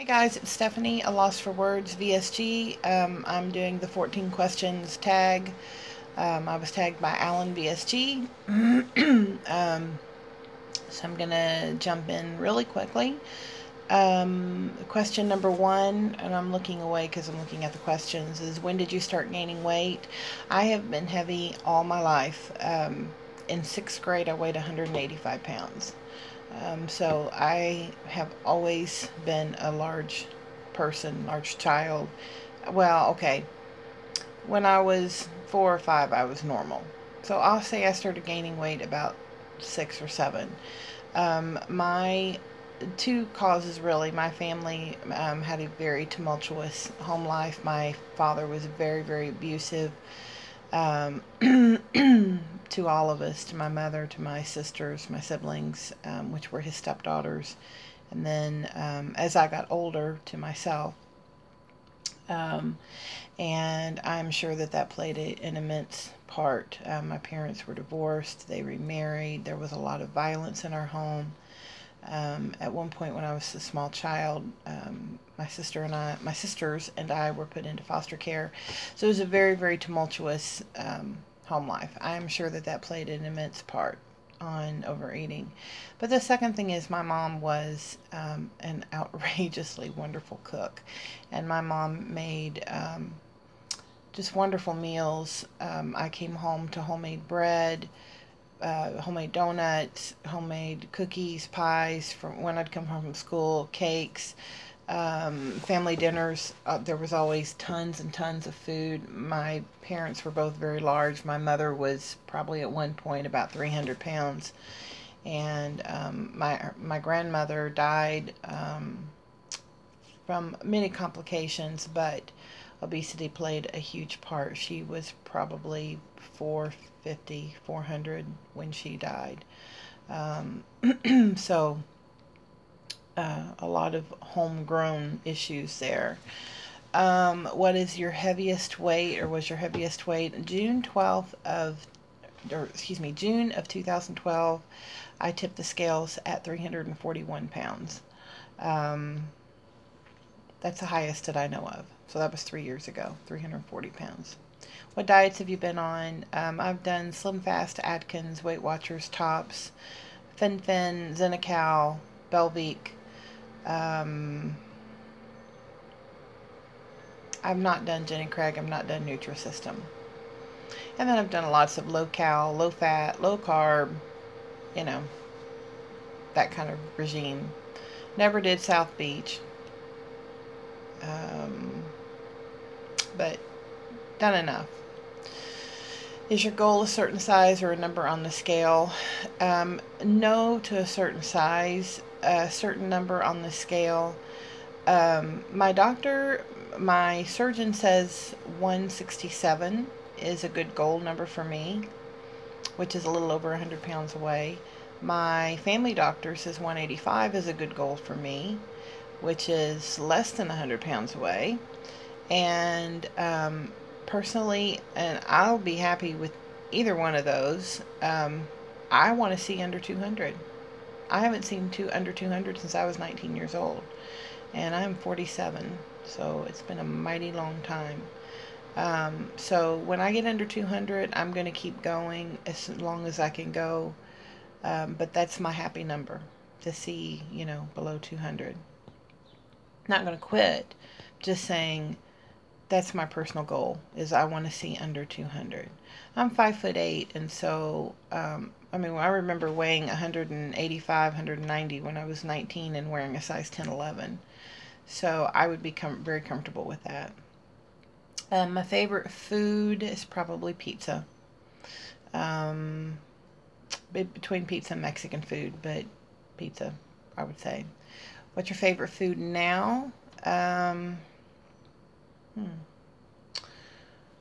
Hey guys, it's Stephanie, a Loss for Words VSG. I'm doing the 14 questions tag. I was tagged by Allen VSG. So I'm going to jump in really quickly. Question number one, and I'm looking away because I'm looking at the questions, is when did you start gaining weight? I have been heavy all my life. In sixth grade, I weighed 185 pounds. So I have always been a large person, large child. Well, okay. When I was 4 or 5, I was normal. So I'll say I started gaining weight about 6 or 7. My two causes really. My family had a very tumultuous home life. My father was very, very abusive um, to all of us, to my mother, to my sisters, my siblings, which were his stepdaughters, and then as I got older, to myself. Um, and I'm sure that that played an immense part. My parents were divorced, they remarried, there was a lot of violence in our home. At one point, when I was a small child, my sisters and I were put into foster care. So it was a very, very tumultuous home life. I am sure that that played an immense part on overeating. But the second thing is my mom was an outrageously wonderful cook, and my mom made just wonderful meals. I came home to homemade bread, homemade donuts, homemade cookies, pies from when I'd come home from school, cakes, family dinners. There was always tons and tons of food. My parents were both very large. My mother was probably at one point about 300 pounds. And my grandmother died from many complications, but obesity played a huge part. She was probably 450, 400 when she died. So a lot of homegrown issues there. What is your heaviest weight, or was your heaviest weight? June of 2012, I tipped the scales at 341 pounds. That's the highest that I know of. So that was 3 years ago, 340 pounds. What diets have you been on? I've done Slim Fast, Atkins, Weight Watchers, Tops, Fen-Phen, Xenical, Belvique. I've not done Jenny Craig. I've not done Nutrisystem. And then I've done lots of low cal, low fat, low carb, you know, that kind of regime. Never did South Beach. But done enough. Is your goal a certain size or a number on the scale? No, to a certain size, a certain number on the scale. My surgeon says 167 is a good goal number for me, which is a little over 100 pounds away. My family doctor says 185 is a good goal for me, which is less than 100 pounds away. And personally, and I'll be happy with either one of those, I want to see under 200. I haven't seen under 200 since I was 19 years old, and I'm 47, so it's been a mighty long time. So when I get under 200, I'm going to keep going as long as I can go, but that's my happy number, to see, below 200. Not going to quit, just saying that's my personal goal, is I want to see under 200. I'm 5'8", and so, I remember weighing 185, 190 when I was 19 and wearing a size 10, 11. So I would become very comfortable with that. My favorite food is probably pizza. Between pizza and Mexican food, but pizza, I would say. What's your favorite food now?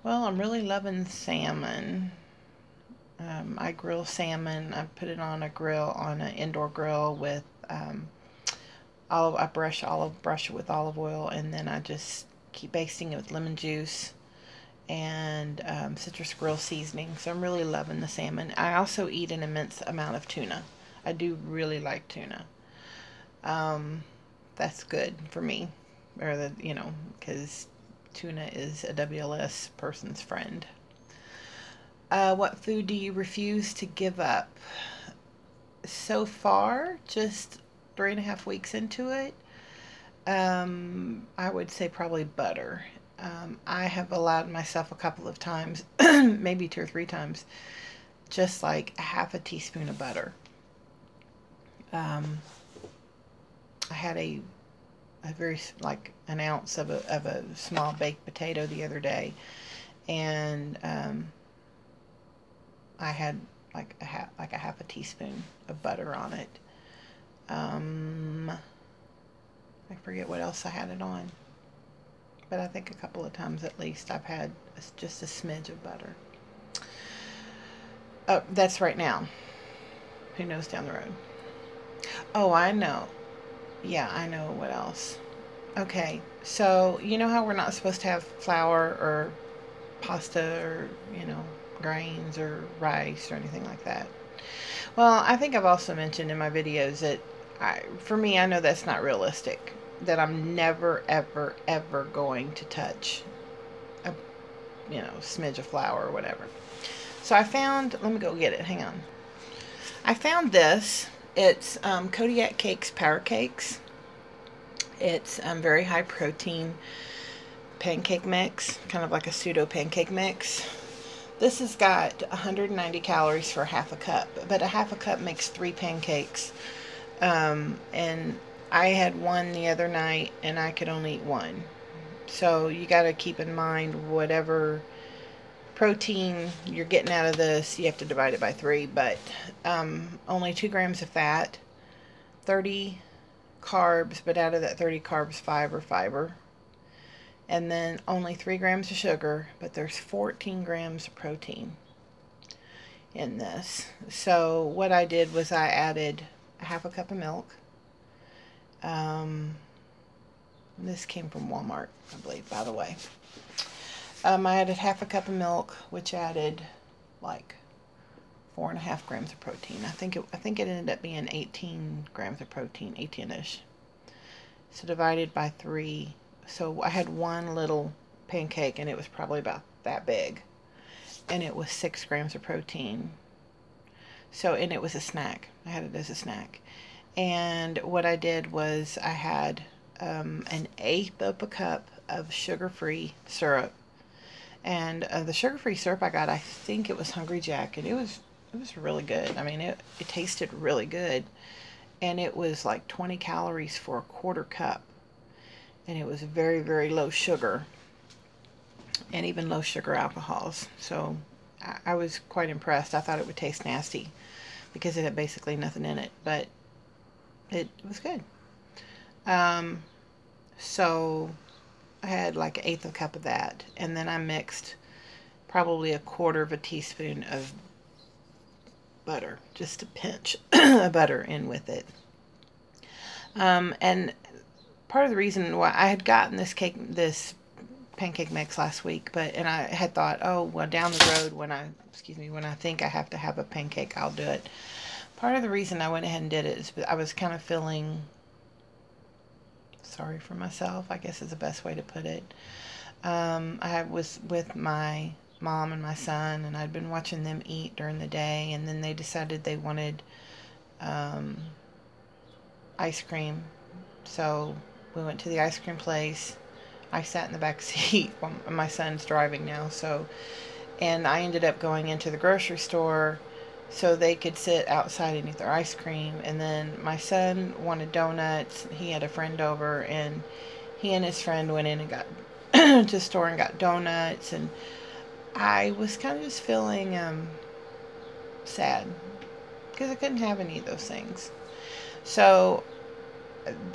Well, I'm really loving salmon. I grill salmon. I put it on an indoor grill with I brush it with olive oil, and then I just keep basting it with lemon juice and citrus grill seasoning. So I'm really loving the salmon. I also eat an immense amount of tuna. I do really like tuna. that's good for me, or the, you know, because tuna is a WLS person's friend. What food do you refuse to give up? So far, just 3.5 weeks into it, I would say probably butter. I have allowed myself a couple of times, maybe 2 or 3 times, just like a half a teaspoon of butter. I had a very, like an ounce of a small baked potato the other day, and I had like a half a teaspoon of butter on it. I forget what else I had it on, but I think a couple of times at least I've had just a smidge of butter. Oh, that's right now. Who knows down the road? Oh, I know. Yeah, I know what else. Okay, so you know how we're not supposed to have flour or pasta or, you know, grains or rice or anything like that. Well, I think I've also mentioned in my videos that for me, I know that's not realistic. That I'm never, ever, ever going to touch a, you know, smidge of flour or whatever. So I found, let me go get it, hang on. I found this. It's Kodiak Cakes Power Cakes. It's very high protein pancake mix, kind of like a pseudo pancake mix. This has got 190 calories for half a cup, but a half a cup makes 3 pancakes. And I had one the other night and I could only eat one. So you got to keep in mind whatever protein you're getting out of this, you have to divide it by 3, but only 2 grams of fat, 30 carbs, but out of that 30 carbs, 5 are fiber, and then only 3 grams of sugar, but there's 14 grams of protein in this. So what I did was I added a half a cup of milk. This came from Walmart, I believe, by the way. I added half a cup of milk, which added like 4.5 grams of protein. I think it ended up being 18 grams of protein, 18-ish. So divided by 3. So I had one little pancake, and it was probably about that big, and it was 6 grams of protein. So, and it was a snack. I had it as a snack. And what I did was I had 1/8 of a cup of sugar-free syrup. And the sugar-free syrup I got, I think it was Hungry Jack, and it was really good. I mean, it tasted really good, and it was like 20 calories for a 1/4 cup, and it was very, very low sugar, and even low sugar alcohols. So I was quite impressed. I thought it would taste nasty because it had basically nothing in it, but it was good. So I had like 1/8 of a cup of that, and then I mixed probably 1/4 of a teaspoon of butter, just a pinch of butter in with it. And part of the reason why I had gotten this pancake mix last week, and I had thought, oh well, down the road when I think I have to have a pancake, I'll do it. Part of the reason I went ahead and did it is I was kind of feeling sorry for myself, I guess is the best way to put it. I was with my mom and my son, and I'd been watching them eat during the day, and then they decided they wanted ice cream. So we went to the ice cream place. I sat in the back seat while my son's driving now, and I ended up going into the grocery store so they could sit outside and eat their ice cream. And then my son wanted donuts. He had a friend over, and he and his friend went in and got to the store and got donuts, and I was kind of just feeling sad because I couldn't have any of those things. So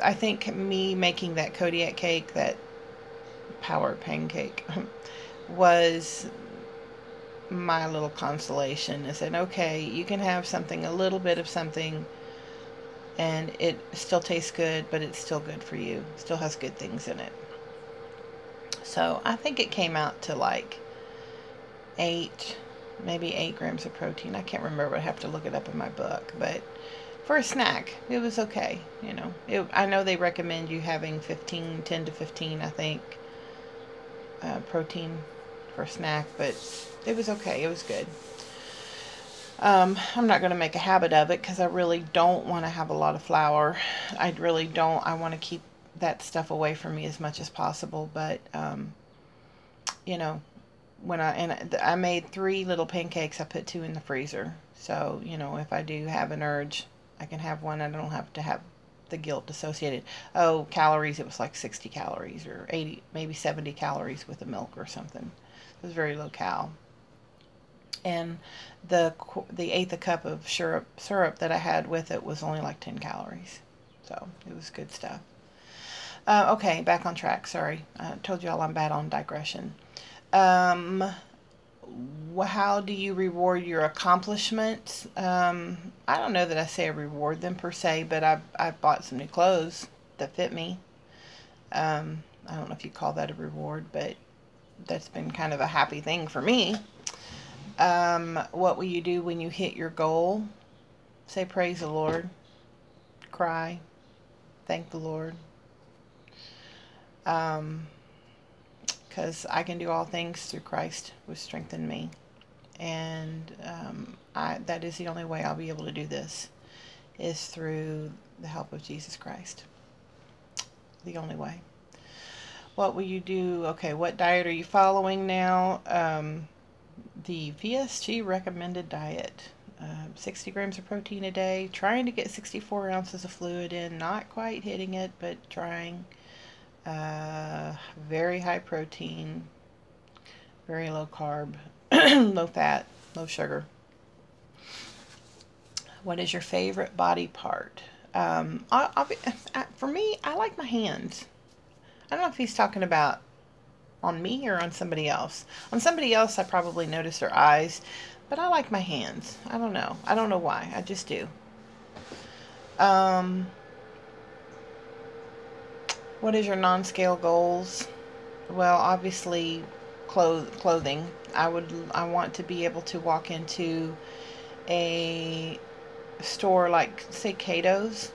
I think me making that Kodiak cake, that power pancake, was my little consolation. I said, okay, you can have something, a little bit of something, and it still tastes good, but it's still good for you. It still has good things in it. So I think it came out to like maybe 8 grams of protein. I can't remember. I have to look it up in my book, but For a snack, it was okay. You know, I know they recommend you having 10 to 15, I think, protein for a snack, but it was okay. It was good. I'm not going to make a habit of it because I really don't want to have a lot of flour. I really don't. I want to keep that stuff away from me as much as possible. But, you know, I made 3 little pancakes. I put 2 in the freezer. So, you know, if I do have an urge, I can have one. I don't have to have the guilt associated. Oh, calories, it was like 60 calories or 80, maybe 70 calories with the milk or something. It was very low cal. And the 1/8 cup of syrup that I had with it was only like 10 calories. So it was good stuff. Okay, back on track. Sorry. I told you all I'm bad on digression. How do you reward your accomplishments? I don't know that I say I reward them per se, but I bought some new clothes that fit me. I don't know if you call that a reward, but that's been kind of a happy thing for me. What will you do when you hit your goal? Say praise the Lord. Cry. Thank the Lord. Because I can do all things through Christ who strengthened me. And that is the only way I'll be able to do this, is through the help of Jesus Christ. The only way. What will you do? Okay, what diet are you following now? The VSG recommended diet. 60 grams of protein a day, trying to get 64 ounces of fluid in, not quite hitting it, but trying. Very high protein, very low carb, low fat, low sugar. What is your favorite body part? For me, I like my hands. I don't know if he's talking about on me or on somebody else. On somebody else, I probably notice their eyes, but I like my hands. I don't know. I don't know why. I just do. What is your non-scale goals? Well, obviously, clothing. I want to be able to walk into a store like, say, Cato's,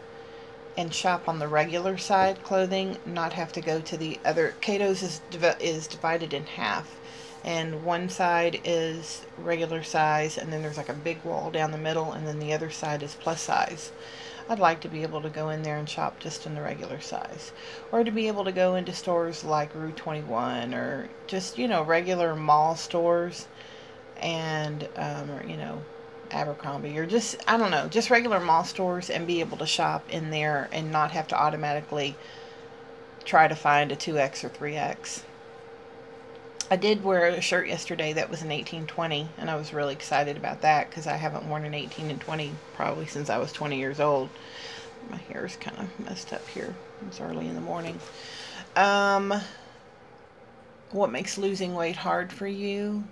and shop on the regular side clothing, not have to go to the other. Cato's is divided in half, and one side is regular size, and then there's like a big wall down the middle, and then the other side is plus size. I'd like to be able to go in there and shop just in the regular size, or to be able to go into stores like Rue 21, or just, you know, regular mall stores, and or, you know, Abercrombie, or just, I don't know, just regular mall stores, and be able to shop in there and not have to automatically try to find a 2X or 3X. I did wear a shirt yesterday that was an 18-20, and I was really excited about that because I haven't worn an 18 and 20 probably since I was 20 years old. My hair is kind of messed up here. It's early in the morning. What makes losing weight hard for you?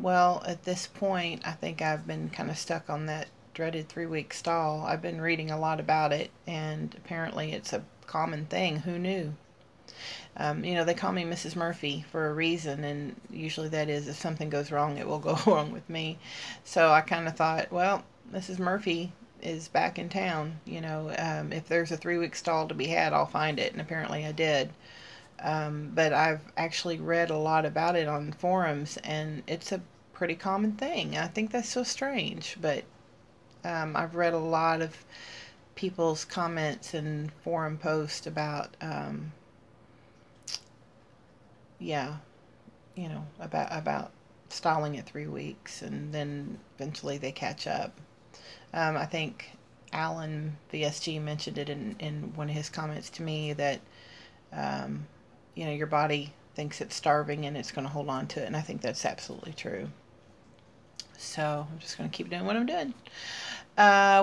Well, at this point, I think I've been kind of stuck on that dreaded 3-week stall. I've been reading a lot about it, and apparently it's a common thing. Who knew? You know, they call me Mrs. Murphy for a reason, and usually that is if something goes wrong, it will go wrong with me. So I kind of thought, well, Mrs. Murphy is back in town. You know, if there's a 3-week stall to be had, I'll find it, and apparently I did. But I've actually read a lot about it on forums, and it's a pretty common thing. I think that's so strange, but I've read a lot of people's comments and forum posts about yeah, you know, about stalling at 3 weeks, and then eventually they catch up. I think Allen VSG mentioned it in one of his comments to me that you know, your body thinks it's starving and it's going to hold on to it, and I think that's absolutely true. So I'm just going to keep doing what I'm doing.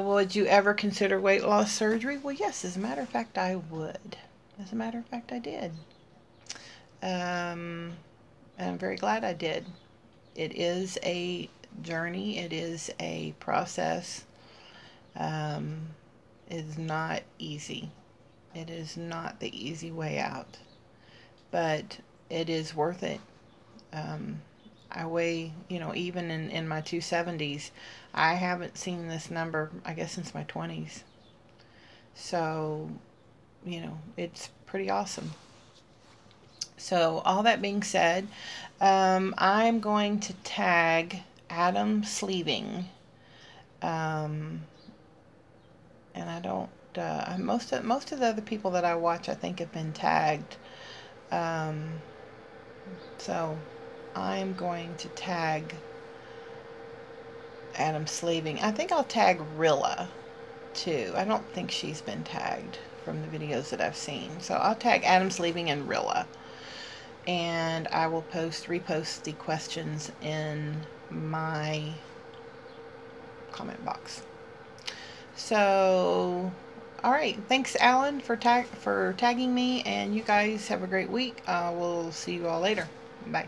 Would you ever consider weight loss surgery? Well, yes, as a matter of fact, I would. As a matter of fact, I did. And I'm very glad I did. It is a journey. It is a process. It is not easy. It is not the easy way out, but it is worth it. I weigh, you know, even in my 270s, I haven't seen this number, I guess, since my 20s. So, you know, it's pretty awesome. So, all that being said, I'm going to tag Adam Sleeving. And I don't, most of the other people that I watch, I think, have been tagged. So, I'm going to tag Adam Sleeving. I think I'll tag Rilla too. I don't think she's been tagged from the videos that I've seen. So I'll tag Adam Sleeving and Rilla. And I will repost the questions in my comment box. So, all right. Thanks, Alan, for tagging me. And you guys have a great week. We'll see you all later. Bye.